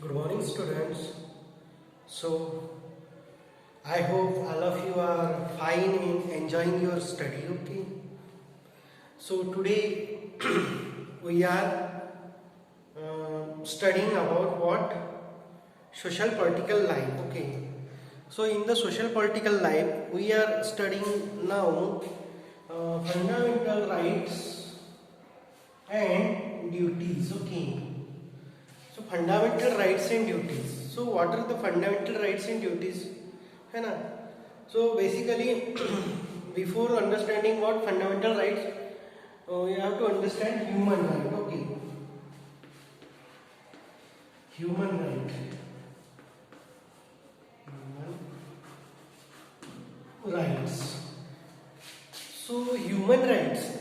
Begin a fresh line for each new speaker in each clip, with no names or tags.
Good morning, students. So, I hope all of you are fine and enjoying your study. Okay. So today we are studying about what social political life. Okay. So in the social political life, we are studying now fundamental rights and duties. Okay. So fundamental rights and duties. So what are the fundamental rights and duties? है ना? So basically, before understanding what fundamental rights, we have to understand human right. Okay, human right. Human rights. So human rights.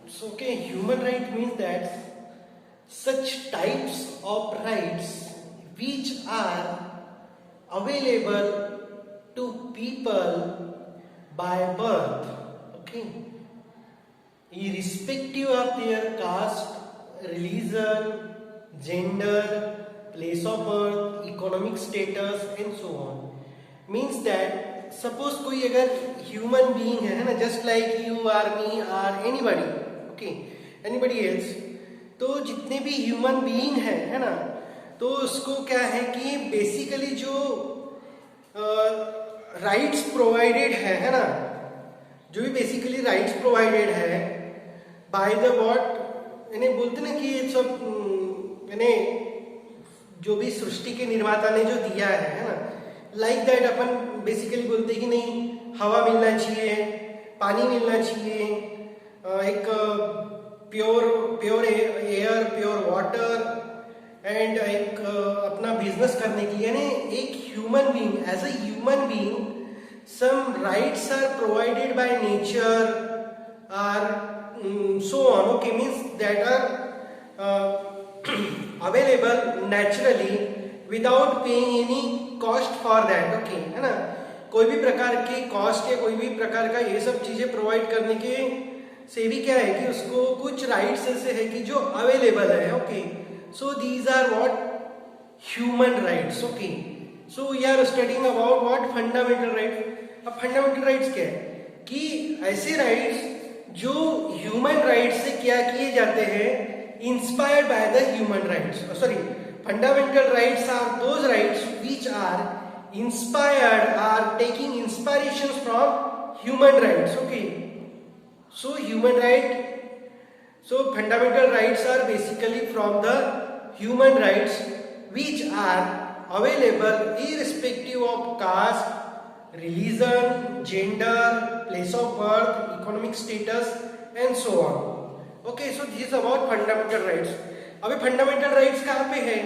So okay, human right means that such types of rights which are available to people by birth, okay, irrespective of their caste, religion, gender, place of birth, economic status and so on. Means that suppose कोई अगर human being है ना, just like you or me or anybody, okay, anybody else, तो जितने भी human being है ना, तो उसको क्या है कि बेसिकली जो राइट्स प्रोवाइडेड है ना, जो भी बेसिकली राइट्स प्रोवाइडेड है बाय द व्हाट, यानी बोलते ना कि ये सब यानी जो भी सृष्टि के निर्माता ने जो दिया है ना, लाइक दैट अपन बेसिकली बोलते हैं कि नहीं, हवा मिलना चाहिए, पानी मिलना चाहिए, एक pure pure air, pure water and एक अपना बिजनेस करने की, यानी एक human being as a human being some rights are provided by nature or so on, okay, means that are available naturally without paying any cost for that, okay, है ना. कोई भी प्रकार की कॉस्ट या कोई भी प्रकार का ये सब चीजें प्रोवाइड करने के से भी क्या है कि उसको कुछ राइट्स ऐसे है कि जो अवेलेबल है, okay. So these are what human rights, okay. So we are studying about what fundamental rights. अब फंडामेंटल राइट्स क्या है कि ऐसे राइट्स जो ह्यूमन राइट्स से क्या किए जाते हैं, inspired by the human rights. Sorry, fundamental rights are those rights which are inspired, are taking inspiration from human rights, okay. So human right, so fundamental rights are basically from the human rights which are available irrespective of caste, religion, gender, place of birth, economic status and so on. Okay, so this is about fundamental rights. अभी fundamental rights कहाँ पे है?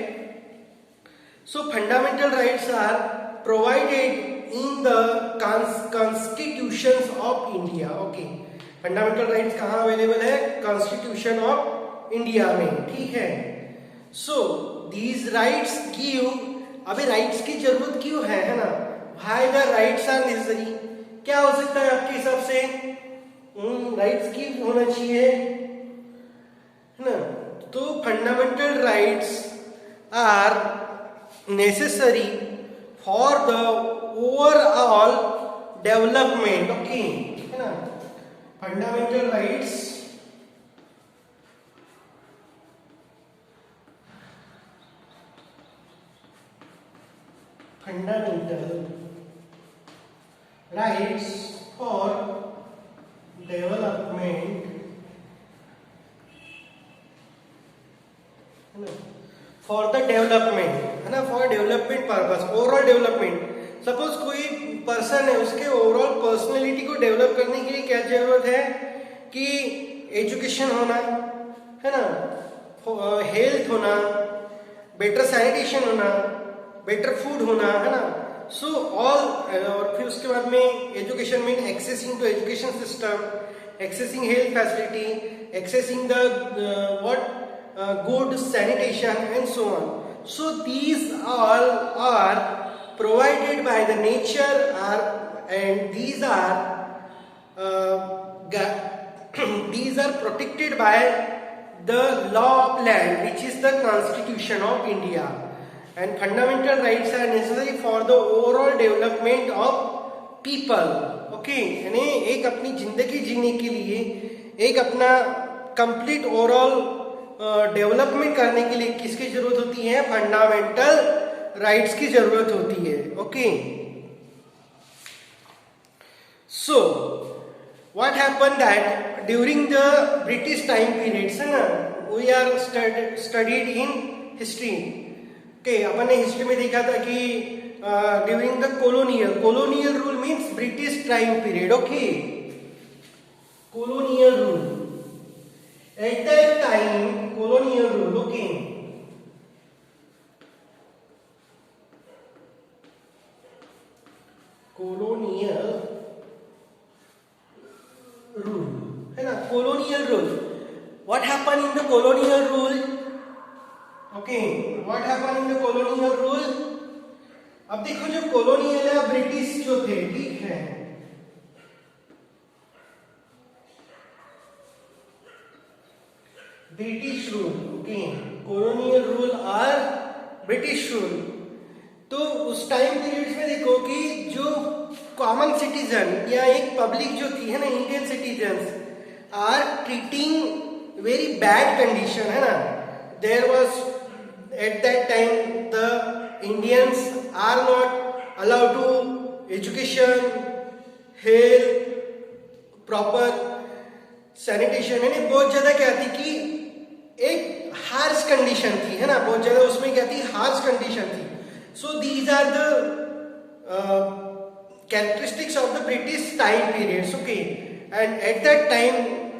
So fundamental rights are provided in the constitutions of India. Okay. Fundamental rights कहाँ available है? Constitution of India में, ठीक है. So these rights give, अभी राइट्स की जरूरत क्यों है ना, why the rights are necessary. क्या हो सकता है आपके हिसाब से राइट्स की होना चाहिए, है ना. तो fundamental rights are necessary for the overall development, okay, है ना. Fundamental rights for development, for the development, है ना, for development purpose, overall development. Suppose कोई पर्सन है, उसके ओवरऑल पर्सनैलिटी को डेवलप करने के लिए क्या जरूरत है कि एजुकेशन होना, है ना, हेल्थ होना, बेटर सैनिटेशन होना, बेटर फूड होना, है ना. सो ऑल, और फिर उसके बाद में education mean accessing to education system, accessing health facility, accessing the what good sanitation and so on. So these all are provided by the nature are, and these are protected by the law of land, which is the constitution of India. and fundamental rights are necessary for the overall development of people. Okay, यानी एक अपनी जिंदगी जीने के लिए, एक अपना complete overall development करने के लिए किसकी जरूरत होती है? फंडामेंटल राइट्स की जरूरत होती है. Okay, so what happened that during the British time periods, है ना, we are studied in history. Okay, अपन ने हिस्ट्री में देखा था कि during the colonial rule means British time period. Okay, colonial rule, at that time colonial rule. Okay, colonial rule, है ना, colonial rule. What happened in the colonial rule? Okay, what happened in the colonial rule? अब देखो, जो colonial है, British जो थे, ठीक है, British rule. Okay, colonial rule और ब्रिटिश रूल. तो उस टाइम पीरियड्स में देखो कि जो कॉमन सिटीजन या एक पब्लिक जो थी, है ना, Indian citizens are treating very bad condition, है ना. There was at that time the Indians are not allowed to education, health, proper sanitation, यानी बहुत ज्यादा क्या थी कि एक हार्श कंडीशन थी, है ना, बहुत ज्यादा उसमें क्या थी? हार्श कंडीशन थी. So these are the characteristics of the British time periods. Okay, and at that time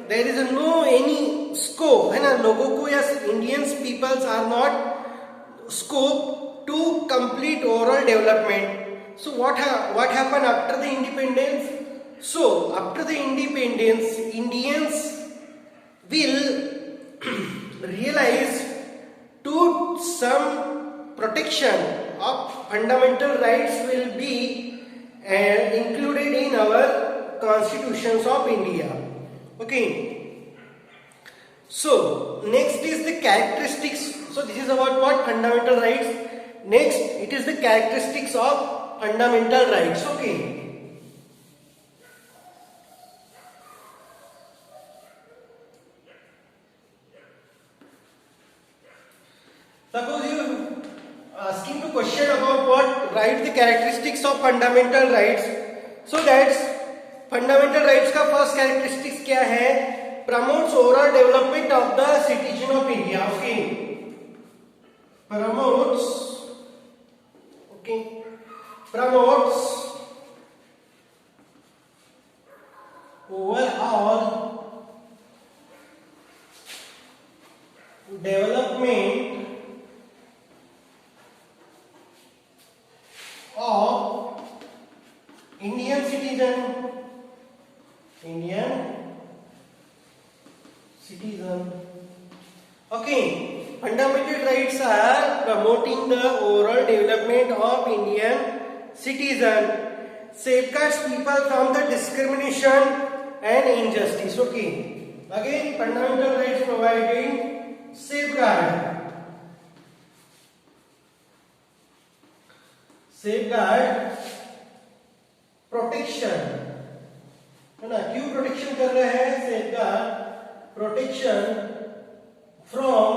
there is no any scope, है ना, लोगों को या Indians peoples are not scope to complete overall development. So what happened after the independence? So after the independence, Indians will realize to some protection of fundamental rights will be included in our constitutions of India. Okay, so next is the characteristics. So this is about what? Fundamental rights. Next, it is the characteristics of fundamental rights. Okay, suppose you asking the question about what write the characteristics of fundamental rights. So that's fundamental rights का first characteristics क्या है? Promotes overall development of the citizen of India. Okay, promotes overall development of Indian citizen. Okay, fundamental rights are promoting the overall development of Indian citizen, safeguards people from the discrimination and injustice. Okay, again fundamental rights providing safeguard protection, है ना. क्यों protection कर रहे हैं? Safeguard protection from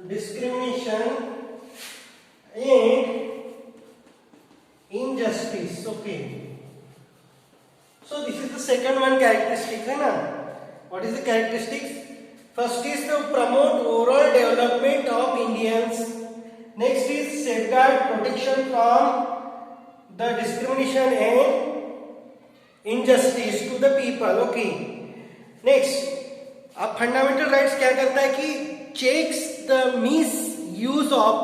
discrimination and injustice. Okay, so this is the second one characteristic, है ना. What is the characteristics? First is to promote overall development of Indians. Next is safeguard protection from the discrimination and injustice to the people. Okay, next, अब fundamental rights क्या करता है कि checks the misuse of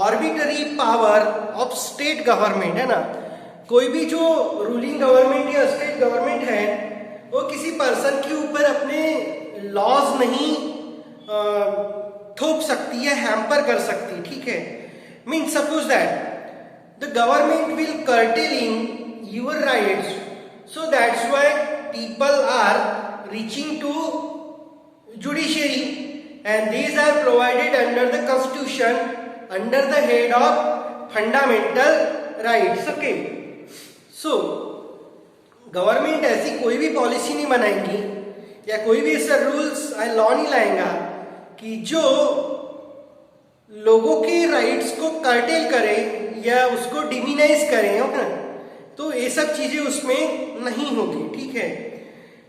arbitrary power of state government, है ना. कोई भी जो रूलिंग गवर्नमेंट या स्टेट गवर्नमेंट है वो किसी पर्सन के ऊपर अपने लॉज नहीं थोप सकती है, हैम्पर कर सकती, ठीक है. Means suppose that the government will curtailing your rights, so that's why people are reaching to judiciary, and these are provided under the constitution under the head of fundamental rights. Okay, so government ऐसी कोई भी policy नहीं बनाएगी या कोई भी ऐसा rules law नहीं लाएगा कि जो लोगों के राइट्स को कर्टेल करे या उसको डिमिनाइज करे, ओके। तो ये सब चीजें उसमें नहीं होगी, ठीक है।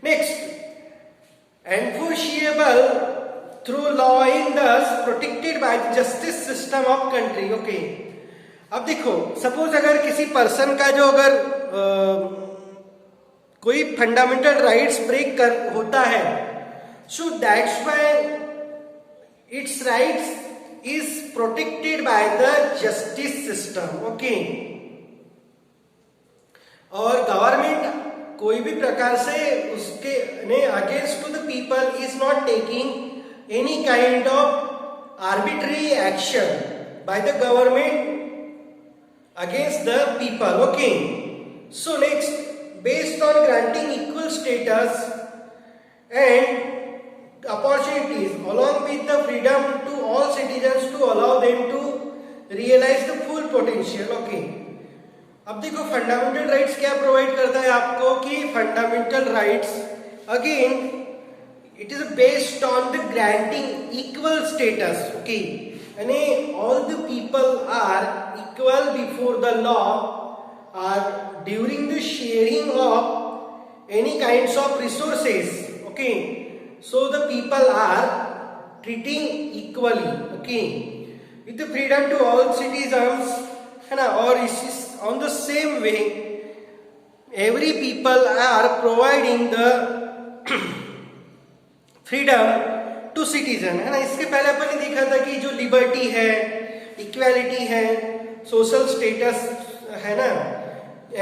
Next, enforceable through law in this protected by justice system of country, okay. अब देखो, सपोज अगर किसी पर्सन का जो अगर कोई फंडामेंटल राइट्स ब्रेक कर होता है, so that's why it's rights is protected by the justice system, okay। और गवर्नमेंट कोई भी प्रकार से उसके against to the people is not taking any kind of arbitrary action by the government against the people, okay. So next, based on granting equal status and opportunities along with the freedom to all citizens to allow them to realize the full potential, okay। अब देखो, fundamental rights क्या provide करता है आपको कि fundamental rights again it is based on the granting equal status, okay. यानी all the people are equal before the law or during the sharing of any kinds of resources, okay। So the people are treating equally, okay, with the freedom to all citizens, है ना। और इस on the same way every people are providing the freedom to citizen, है ना। इसके पहले अपन ने देखा था कि जो लिबर्टी है, इक्वालिटी है, सोशल स्टेटस है ना,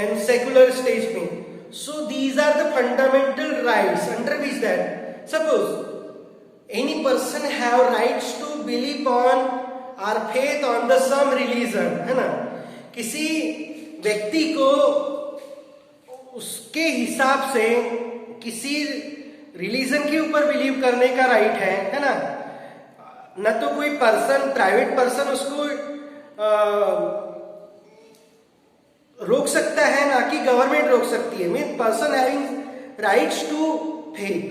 and secular stage में, so these are the fundamental rights under which that suppose any person have rights to believe on or faith on the some religion, है ना। किसी व्यक्ति को उसके हिसाब से किसी रिलीजन के ऊपर बिलीव करने का राइट है ना। न तो कोई पर्सन, प्राइवेट पर्सन उसको रोक सकता है, ना कि गवर्नमेंट रोक सकती है। Mean person having rights to faith,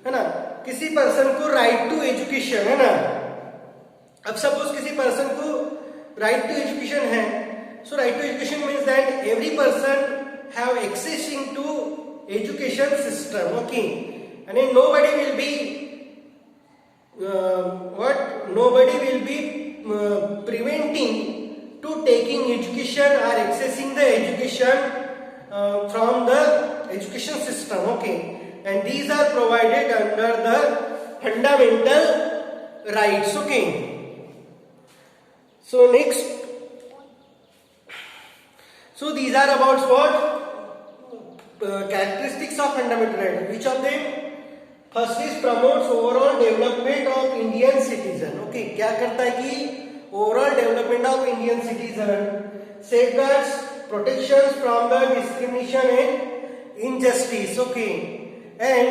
है ना। किसी पर्सन को राइट टू एजुकेशन, है ना। अब सपोज किसी पर्सन को राइट टू एजुकेशन है, so right to education means that every person have accessing to education system, okay. यानी nobody will be preventing to taking education or accessing the education from the education system, okay। And these are provided under the fundamental rights, okay। So next, so these are about what characteristics of fundamental rights. Which of them? First is promotes overall development of Indian citizen, okay। क्या करता है कि overall development of Indian citizen, safeguards protections from the discrimination and injustice, okay। And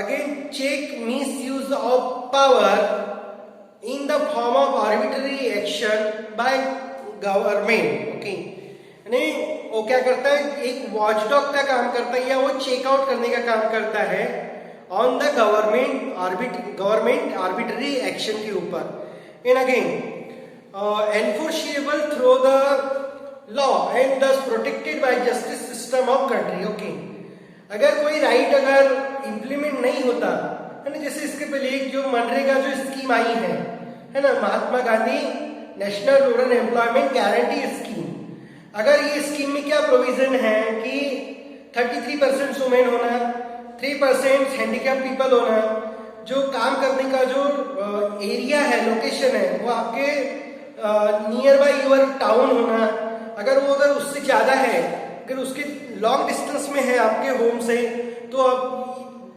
again check misuse of power in the form of arbitrary action by government, okay। यानी वो क्या करता है, एक वॉचडॉग का काम करता है या वो चेक आउट करने का काम करता है on the government arbitrary action के ऊपर। And again, enforceable through the law and thus protected by justice system of country, okay। अगर कोई राइट अगर इम्प्लीमेंट नहीं होता है ना, जैसे इसके पहले एक जो मनरेगा जो स्कीम आई है ना, Mahatma Gandhi national rural employment guarantee scheme. अगर ये स्कीम में क्या प्रोविजन है कि 33% वुमेन होना, 3% हैंडीकैप पीपल होना, जो काम करने का जो एरिया है, लोकेशन है, वो आपके नियर बाय यूर टाउन होना। अगर वो अगर उससे ज्यादा है, अगर उसके लॉन्ग डिस्टेंस में है आपके होम से, तो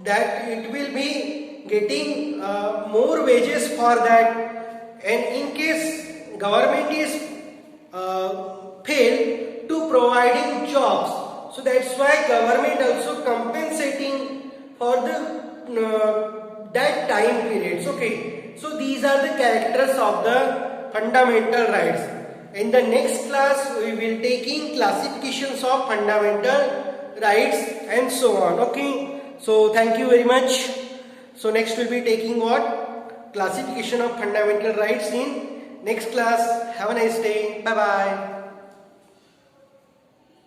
that it will be getting more wages for that. And in case government is fail to providing jobs, so that's why government also compensating for the that time periods. Okay, so these are the characters of the fundamental rights. In the next class we will taking classifications of fundamental rights and so on. Okay, so thank you very much. So next we'll be taking what? Classification of fundamental rights in next class. Have a nice day. Bye bye.